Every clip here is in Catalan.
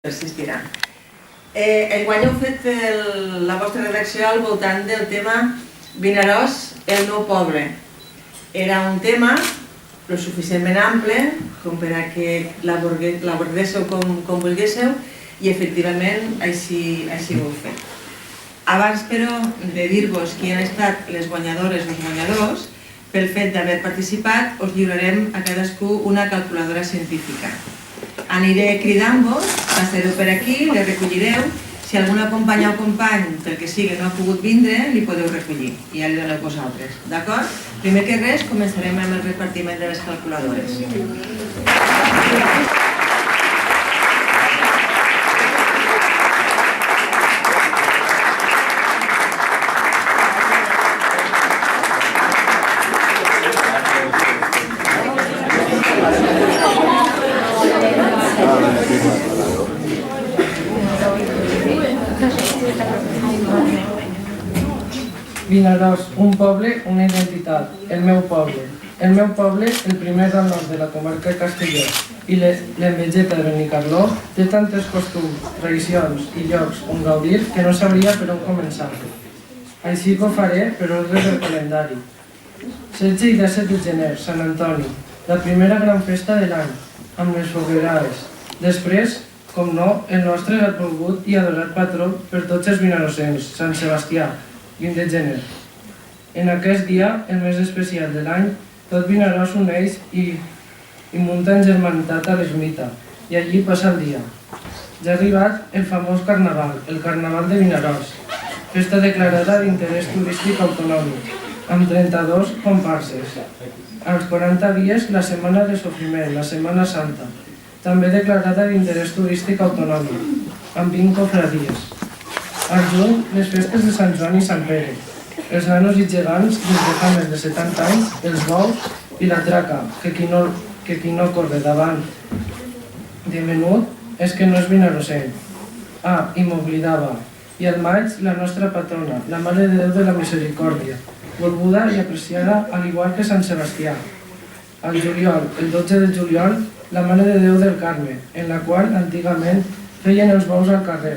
Persistirà. Enguany heu fet la vostra redacció al voltant del tema Vinaròs, el meu poble. Era un tema lo suficientment ample com per a que l'abordéssiu com volguéssiu i efectivament així ho heu fet. Abans, però, de dir-vos qui han estat les guanyadores o els guanyadors, pel fet d'haver participat, us lliurarem a cadascú una calculadora científica. Aniré cridant-vos, passareu per aquí, les recollireu. Si alguna companya o company, pel que sigui, no ha pogut vindre, li podeu recollir i ja li doneu vosaltres. D'acord? Primer que res, començarem amb el repartiment de les calculadores. Vinaròs, un poble, una identitat, el meu poble. El meu poble, el primer del nord de la comarca de Castelló, i l'envegeta de Benicarló, té tantes costums, tradicions i llocs on gaudir que no sabria per on començar. Així que ho faré per ordre del calendari. 16 i 17 de gener, Sant Antoni, la primera gran festa de l'any, amb les foguerades. Després, com no, el nostre volgut i adorat patró per tots els vinarosens, Sant Sebastià, 20 de gener. En aquest dia, el més especial de l'any, tot Vinaròs s'uneix i munta en germanitat a l'ermita, i allí passa el dia. Ja ha arribat el famós carnaval, el Carnaval de Vinaròs, festa declarada d'interès turístic autonòmic, amb 32 comparses. Als 40 dies, la Setmana de Sofriment, la Setmana Santa, també declarada d'interès turístic autonòmic, amb 20 cofradies. Al juny, les festes de Sant Joan i Sant Pere, els nanos i gegants des de fa més de 70 anys, els bous i la traca, que qui no corre davant de menut és que no és vinarosenc. Ah, i m'oblidava. I al maig, la nostra patrona, la Mare de Déu de la Misericòrdia, volguda i apreciada al igual que Sant Sebastià. Al juliol, el 12 de juliol, la Mare de Déu del Carme, en la qual antigament feien els bous al carrer,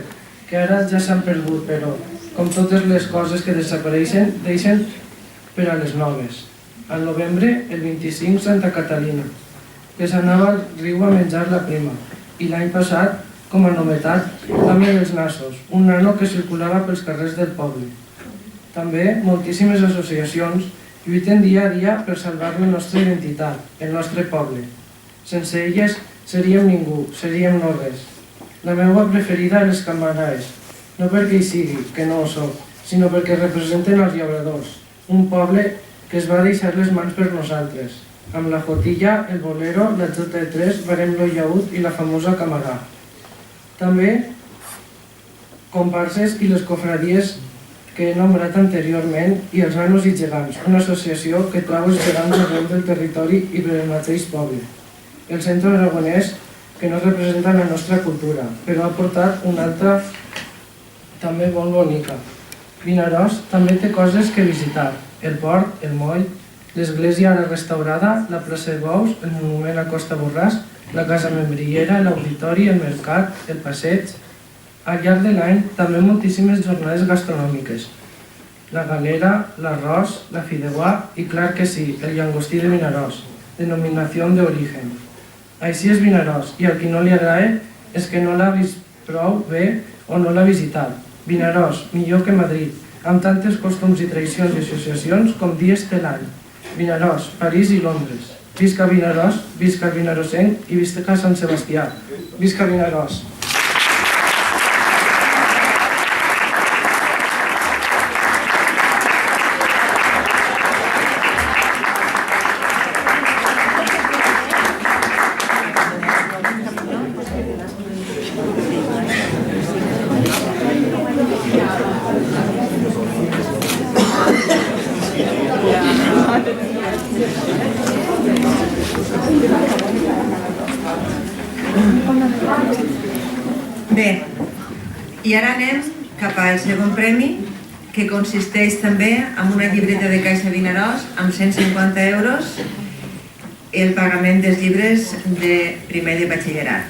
que ara ja s'han perdut, però, com totes les coses que desapareixen, deixen per a les noves. Al novembre, el 25, Santa Catalina, que s'anava al riu a menjar la prima, i l'any passat, com a novetat, l'Ami dels Nassos, un nano que circulava pels carrers del poble. També, moltíssimes associacions lluiten dia a dia per salvar la nostra identitat, el nostre poble. Sense elles seríem ningú, seríem no res. La meva preferida és les camarades, no perquè hi sigui, que no ho soc, sinó perquè representen els llauradors, un poble que es va deixar les mans per nosaltres, amb la jotilla, el bolero, la jota de tres, barem lo llaüt i la famosa camarà. També comparses i les cofradies que he nombrat anteriorment i els nanos i gegants, una associació que trau els gegants arreu del territori i per el mateix poble. El Centre Aragonès, que no representa la nostra cultura, però ha portat una altra també molt bonica. Vinaròs també té coses que visitar, el port, el moll, l'església ara restaurada, la plaça de Bous, el monument a Costa Borràs, la casa membriera, l'auditori, el mercat, el passeig. Al llarg de l'any també moltíssimes jornades gastronòmiques. La galera, l'arròs, la fideuà i, clar que sí, el llangostí de Vinaròs, denominació d'origen. Així és Vinaròs, i al qui no li agrada és que no l'ha vist prou bé o no l'ha visitat. Vinaròs, millor que Madrid, amb tantes costums i tradicions i associacions com dies té l'any. Vinaròs, París i Londres. Visca Vinaròs, visca el vinarosenc i visca Sant Sebastià. Visca Vinaròs. Bé, i ara anem cap al segon premi, que consisteix també en una llibreta de Caixa Vinaròs amb 150 euros el pagament dels llibres de primer de batxillerat.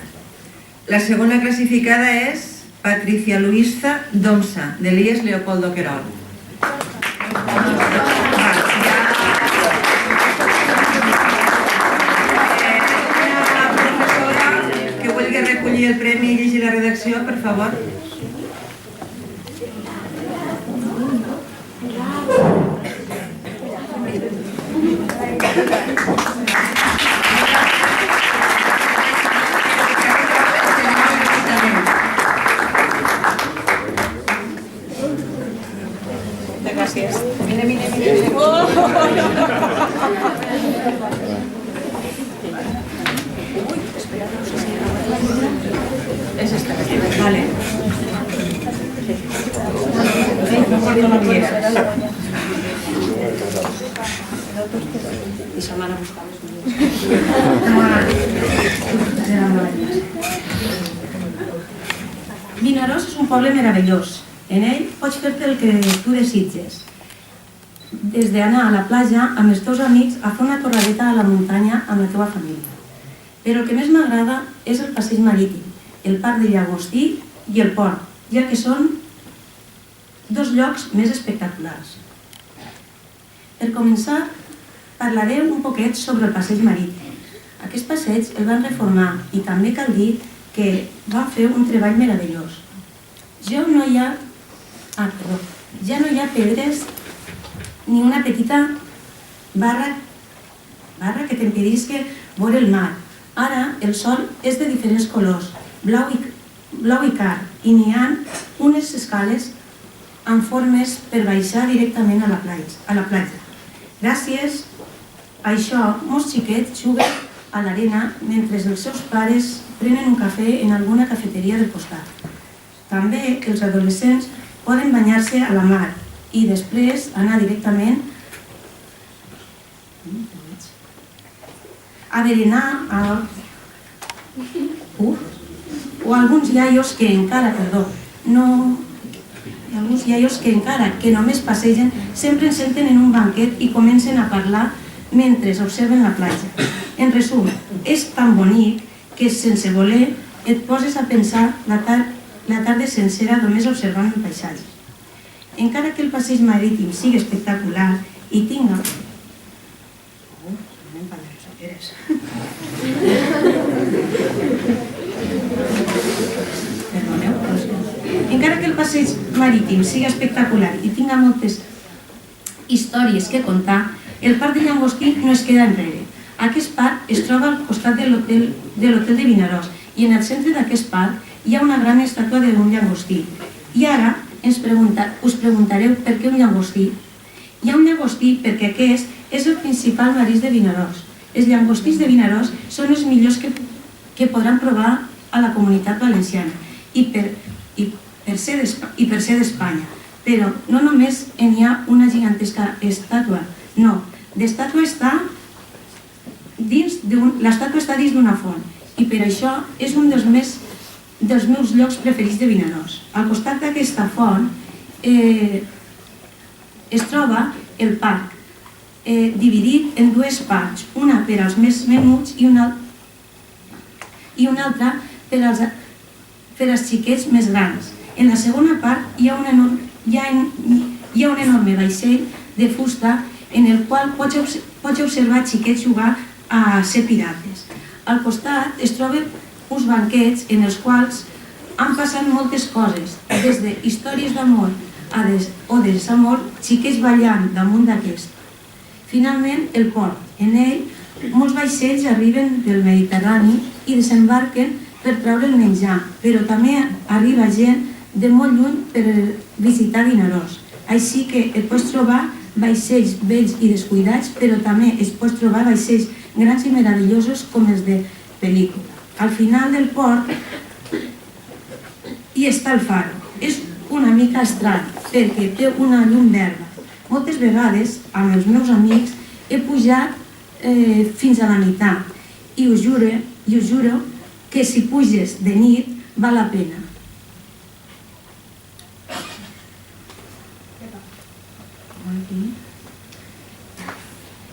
La segona classificada és Patricia Luisa Domsa, d'Elies Leopoldo Querol. Una professora que vulgui recollir el premi i llegir la redacció, per favor. Gràcies. Mira. És esta. Vale. No porto la miera. I se'l van a buscar les Vinaròs és un poble meravellós. En ell pots fer-te el que tu desitges. Des d'anar a la platja amb els teus amics a fer una torradeta a la muntanya amb la teva família. Però el que més m'agrada és el passeig marítim, el parc de Llagostí i el port, ja que són dos llocs més espectaculars. Per començar, parlaré un poquet sobre el passeig marítim. Aquest passeig el van reformar i també cal dir que va fer un treball meravellós. Ja no hi ha pedres ni una petita barra que t'impedisca veure el mar. Ara el sol és de diferents colors, blau i car, i n'hi ha unes escales amb formes per baixar directament a la platja. Gràcies a això, molts xiquets juguen a l'arena mentre els seus pares prenen un cafè en alguna cafeteria del costat. També els adolescents poden banyar-se a la mar i després anar directament a berenar o alguns iaios que encara que només passegen sempre es senten en un banquet i comencen a parlar mentre observen la platja. En resum, és tan bonic que sense voler et poses a pensar la tarda sencera només observant el paisatge. Encara que el passeig marítim sigui espectacular i tinga... Encara que el passeig marítim sigui espectacular i tinga moltes històries que contar, el parc de Llagostí no es queda enrere. Aquest parc es troba al costat de l'hotel de Vinaròs i en el centre d'aquest parc hi ha una gran estàtua d'un llagostí. I ara us preguntareu per què un llagostí. Hi ha un llagostí perquè aquest és el principal marisc de Vinaròs. Els llagostins de Vinaròs són els millors que podran provar a la Comunitat Valenciana i per ser d'Espanya. Però no només hi ha una gigantesca estàtua, no. L'estàtua està dins d'una font i per això és un dels meus llocs preferits de Vinaròs. Al costat d'aquesta font es troba el parc, dividit en dues parts, una per als més menuts i una altra per als xiquets més grans. En la segona part hi ha un enorme vaixell de fusta en el qual pots observar xiquets jugar a ser pirates. Al costat es troben uns banquets en els quals han passat moltes coses, des de històries d'amor o de desamor, xiquets ballant damunt d'aquest. Finalment, el port. En ell, molts vaixells arriben del Mediterrani i desembarquen per treure el menjar, però també arriba gent de molt lluny per visitar Vinaròs. Així que et pots trobar vaixells vells i descuidats, però també es pots trobar vaixells grans i meravellosos com els de pel·lícula. Al final del port hi està el faro. És una mica estrany perquè té una llum verda. Moltes vegades, amb els meus amics, he pujat fins a la meitat i us juro que si puges de nit val la pena.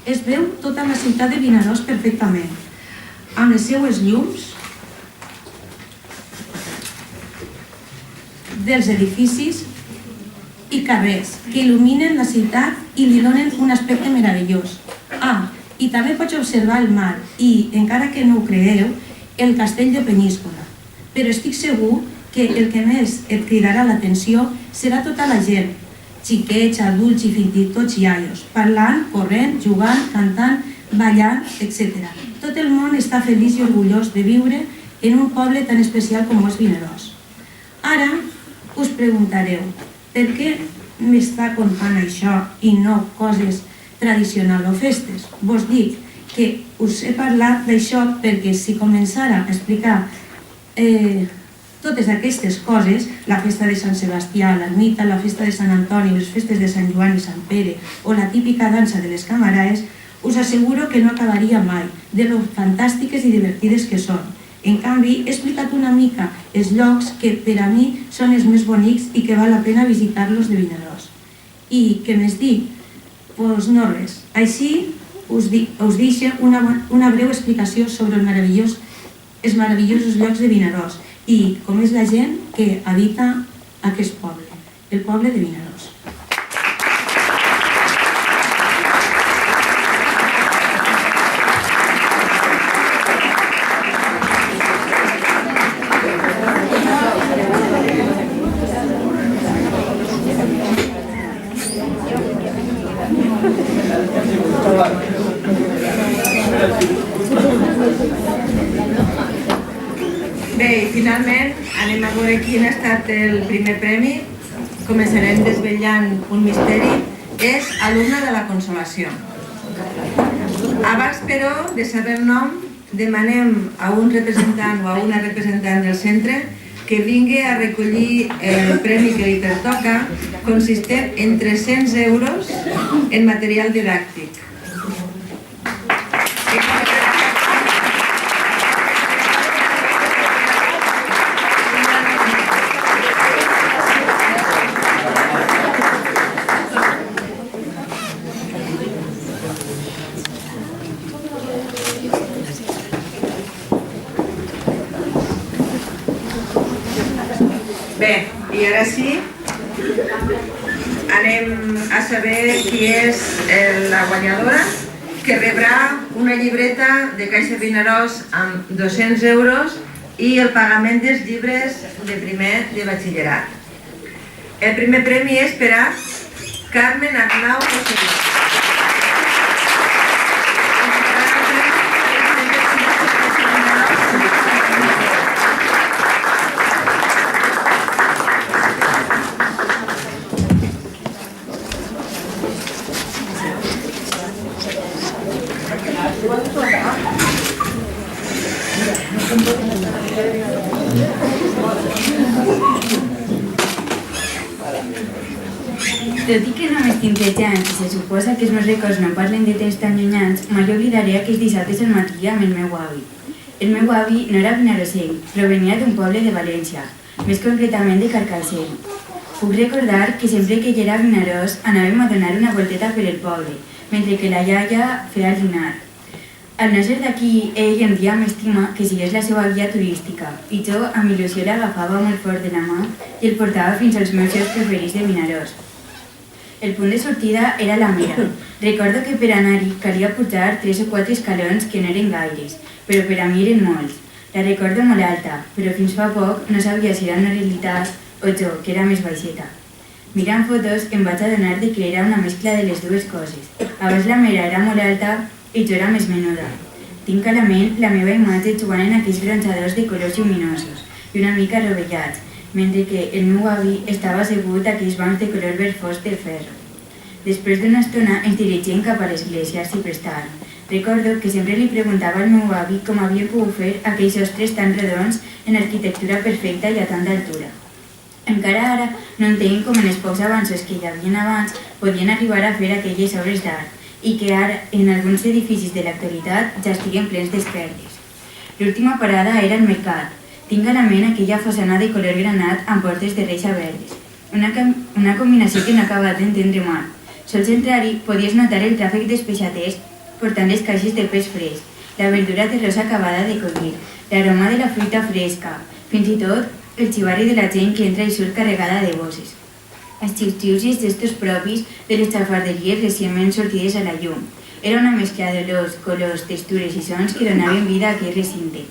Es veu tota la ciutat de Vinaròs perfectament, amb les seues llums dels edificis i carrers que il·luminen la ciutat i li donen un aspecte meravellós. I també pots observar el mar i, encara que no ho creeu, el castell de Peníscola. Però estic segur que el que més et cridarà l'atenció serà tota la gent, xiquets, adults i fins i tot iaios, parlant, corrent, jugant, cantant, ballant, etc. Tot el món està feliç i orgullós de viure en un poble tan especial com és Vinaròs. Ara us preguntareu, per què m'està contant això i no coses tradicionals o festes? Vos dic que us he parlat d'això perquè si començara a explicar totes aquestes coses, la festa de Sant Sebastià, l'ermita, la festa de Sant Antoni, les festes de Sant Joan i Sant Pere o la típica dansa de les camaraes, us asseguro que no acabaria mai de lo fantàstiques i divertides que són. En canvi, he explicat una mica els llocs que per a mi són els més bonics i que val la pena visitar-los de Vinaròs. I què més dic? Doncs no res. Així us deixo una breu explicació sobre els meravellosos llocs de Vinaròs i com és la gent que habita aquest poble, el poble de Vinaròs. Bé, i finalment anem a veure quin ha estat el primer premi. Començarem desvetllant un misteri. És alumne de la Consolació. Abans, però, de saber el nom, demanem a un representant o a una representant del centre que vingui a recollir el premi que li pertoca, consistent en 300 euros en material didàctic. Bé, i ara sí, anem a saber qui és la guanyadora, que rebrà una llibreta de Caixa Vinaròs amb 200 euros i el pagament dels llibres de primer de batxillerat. El primer premi és per a Carmen Arnau Rosselló. Tot i que només tinc 13 anys i se suposa que els meus records no parlen de temps tan llunyans, mai oblidaré aquells dissabtes al matí amb el meu avi. El meu avi no era vinarossenc, provenia d'un poble de València, més concretament de Carcaixent. Puc recordar que sempre que ell era a Vinaròs anàvem a donar una volteta per el poble, mentre que la iaia feia el dinar. Al no ser d'aquí, ell em dia amb estima que sigués la seva guia turística, i jo amb il·lusió l'agafava molt fort de la mà i el portava fins als meus llocs preferits de Vinaròs. El punt de sortida era la Mera. Recordo que per anar-hi calia pujar 3 o 4 escalons que no eren gaires, però per a mi eren molts. La recordo molt alta, però fins fa poc no sabia si era una realitat o jo, que era més baixeta. Mirant fotos em vaig adonar que era una mescla de les dues coses. Abans la Mera era molt alta i jo era més menuda. Tinc a la ment la meva imatge jugant en aquells bronzadors de colors lluminosos i una mica rovellats, mentre que el meu avi estava assegut a aquells bancs de color verd fosc de ferro. Després d'una estona ens dirigíem cap a l'església si prestàvem. Recordo que sempre li preguntava al meu avi com havia pogut fer aquells sostres tan redons en arquitectura perfecta i a tanta altura. Encara ara no entenc com en els pocs avanços que hi havia abans podien arribar a fer aquelles obres d'art i que ara en alguns edificis de l'actualitat ja estiguen plens d'esquerdes. L'última parada era el mercat. Tinc a la ment aquella façana de color granat amb portes de reixa verdes. Una combinació que no he acabat d'entendre mal. Sols entrar-hi podies notar el tràfic dels peixaters portant les caixes de peix fresc, la verdura terrosa acabada de collir, l'aroma de la fruita fresca, fins i tot el xivarri de la gent que entra i surt carregada de bosses. Els xius-xius i els gestos propis de les xafarderies recentment sortides a la llum. Era una mescla d'olors, colors, textures i sons que donaven vida a aquell recinte.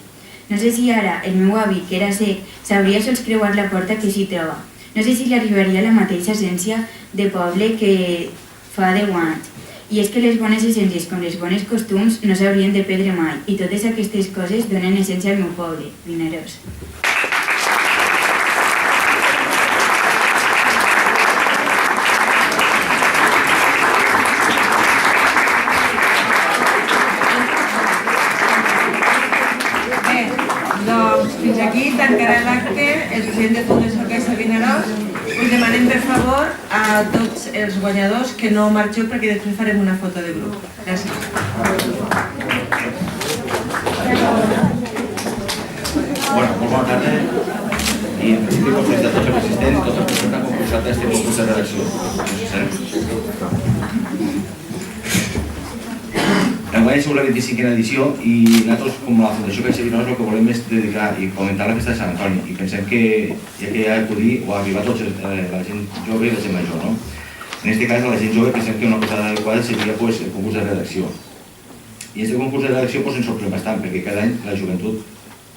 No sé si ara el meu avi, que era cec, sabria sols creuar la porta que s'hi troba. No sé si li arribaria la mateixa essència de poble que fa 10 anys. I és que les bones essències com les bones costums no s'haurien de perdre mai, i totes aquestes coses donen essència al meu poble, Vinaròs. Fins aquí tancarà l'acte el president de Fundació Caixa Vinaròs. Us demanem per favor a tots els guanyadors que no marxeu perquè després farem una foto de grup. Gràcies. Molt bona tarda i en principi felicitar tots els assistents i totes les persones que han concursat a aquest concurs de redacció. Enguany som la 25a edició i nosaltres, com a Fundació Caixa Vinaròs, el que volem és dedicar i fomentar la festa de Sant Antoni. I pensem que ja que ha d'acudit o ha arribat tots la gent jove i la gent major, no? En aquest cas, a la gent jove pensem que una cosa adequada seria el concurs de redacció. I aquest concurs de redacció ens sorprèn bastant, perquè cada any la joventut,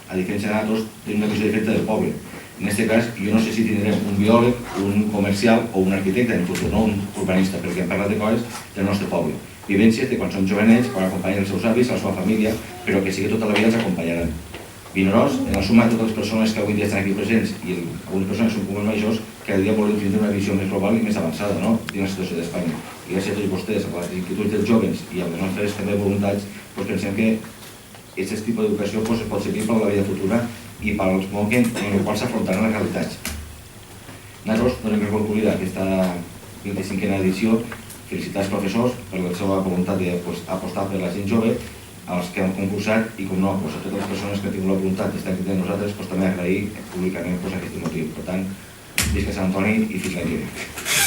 a diferència de nosaltres, té una visió diferent del poble. En aquest cas, jo no sé si tindrem un biòleg, un comercial o un arquitecte en el futur, no un urbanista, perquè hem parlat de coses del nostre poble. Vivències de quan som jovenets, quan acompanyen els seus avis, la seva família, però que sí que tota la vida els acompanyaran. Vinaròs, en la suma de totes les persones que avui dia estan aquí presents i algunes persones són com majors, cada dia volem tindre una visió més global i més avançada, no?, dins la situació d'Espanya. I gràcies a tots vostès, a les inquietuds dels joves i a les nostres també voluntats, pensem que aquest tipus d'educació pot servir per a la vida futura i per als moments en els quals s'afrontaran les realitats. Nosaltres donem per concluïda aquesta 25a edició. Felicitar els professors per la seva voluntat d'apostar per la gent jove, als que han concursat i, com no, a totes les persones que han tingut la voluntat d'estar aquí amb nosaltres, també agrair públicament aquest motiu. Per tant, visca Sant Antoni i fins l'any que ve.